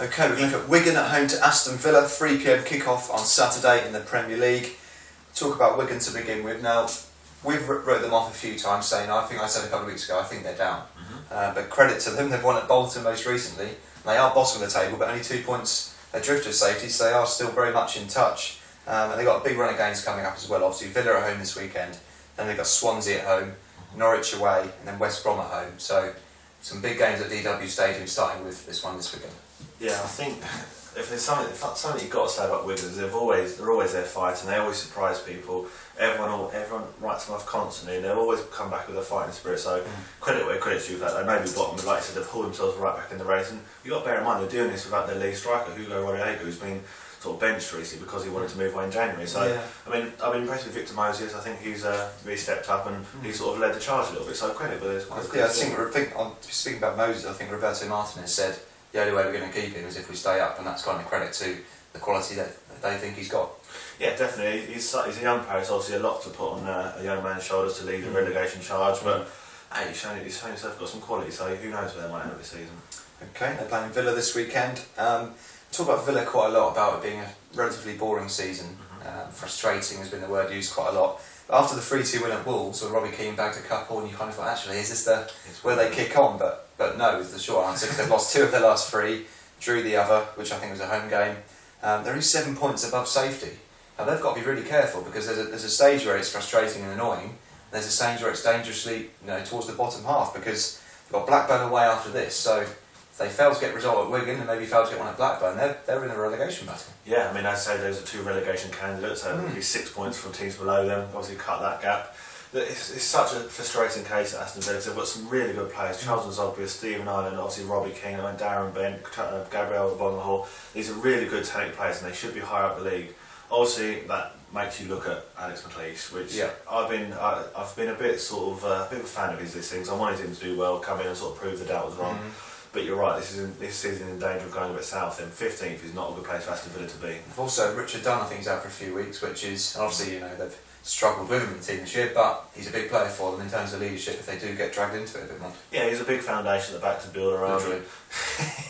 Okay, we're going to look at Wigan at home to Aston Villa, 3 p.m. kick-off on Saturday in the Premier League. Talk about Wigan to begin with. Now, we've wrote them off a few times, saying, I think I said a couple of weeks ago, I think they're down. But credit to them, they've won at Bolton most recently. They are bottom of the table, but only 2 points adrift of safety, so they are still very much in touch. And they've got a big run of games coming up as well. Obviously, Villa at home this weekend, then they've got Swansea at home, Norwich away, and then West Brom at home. So, some big games at DW Stadium, starting with this one this weekend. Yeah, I think if there's something you've got to say about Wigan is they're always there fighting. They always surprise people. Everyone writes them off constantly, and they'll always come back with a fighting spirit. So credit where credit's due for that. They may be bottom, but like I said, they've hauled themselves right back in the race. And you got to bear in mind they're doing this without their lead striker, Hugo Rodallega, who's been sort of benched recently because he wanted to move away in January. So yeah. I mean, I've been impressed with Victor Moses. I think he's really stepped up and he sort of led the charge a little bit. So credit, but there's quite. Yeah, I think on speaking about Moses, I think Roberto Martinez said the only way we're going to keep him is if we stay up, and that's kind of credit to the quality that they think he's got. Yeah, definitely. He's a young player. It's obviously a lot to put on a young man's shoulders to lead a relegation charge, but hey, he's shown himself got some quality. So who knows where they might end up this season. Okay, they're playing Villa this weekend. Talk about Villa quite a lot about it being a relatively boring season. Frustrating has been the word used quite a lot. But after the 3-2 win at Wolves, where Robbie Keane bagged a couple, and you kind of thought, actually, is this where they kick on? But no, is the short answer, because they've lost 2 of their last 3, drew the other, which I think was a home game. They're only 7 points above safety. Now they've got to be really careful, because there's a stage where it's frustrating and annoying. There's a stage where it's dangerously, towards the bottom half, because they've got Blackburn away after this. So if they fail to get a result at Wigan and maybe fail to get one at Blackburn, they're in a relegation battle. Yeah, I mean, I'd say those are 2 relegation candidates, so it'll be 6 points from teams below them, obviously cut that gap. It's such a frustrating case at Aston Villa, because they've got some really good players, Charles Nzogby, Stephen Ireland, obviously Robbie King, Darren Bent, Gabriel Bonhall. These are really good talented players and they should be higher up the league. Obviously that makes you look at Alex McLeish, which I've been a bit of a fan of his this season. I wanted him to do well, come in and sort of prove the doubt was wrong. But you're right, this season in danger of going a bit south. And 15th is not a good place for Aston Villa to be. Also, Richard Dunn, I think, is out for a few weeks, which is obviously they've struggled with him in the team this year, but he's a big player for them in terms of leadership if they do get dragged into it a bit more. Yeah, he's a big foundation at the back to build around.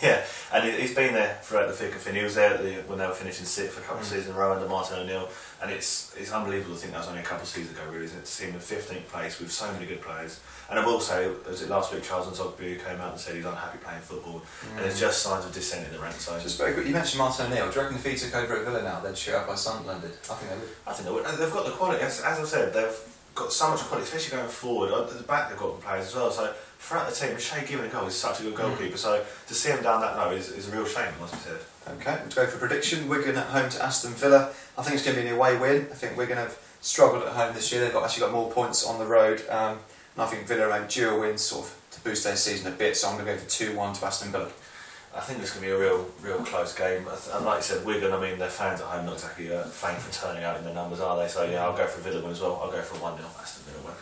Yeah, and he's been there throughout the thick and thin. He was there when they were finishing 6th for a couple of seasons in a row under Martin O'Neill, and it's unbelievable to think that was only a couple of seasons ago, really, isn't it? To see him in 15th place with so many good players. And I will say, was it last week, Charles Nzogby came out and said he's unhappy playing football, and there's just signs of dissent in the ranks. So just very good. You mentioned Martin O'Neill. Do you reckon if he took over at Villa now, they'd shoot up by Sunderland? I think they would. I think they would. And they've got the quality, as I said, they've got so much quality, especially going forward. At the back, they've got good players as well. So throughout the team, Shea giving a goal is such a good goalkeeper. So to see him down that low is a real shame, it must be said. Okay, let's go for prediction. Wigan at home to Aston Villa. I think it's going to be an away win. I think Wigan have struggled at home this year. They've actually got more points on the road. And I think Villa are due a win sort of to boost their season a bit. So I'm going to go for 2-1 to Aston Villa. I think it's going to be a real close game. And like you said, Wigan, I mean, their fans at home not exactly famed for turning out in their numbers, are they? So yeah, I'll go for a Villa win as well. I'll go for a 1-0 Aston Villa win.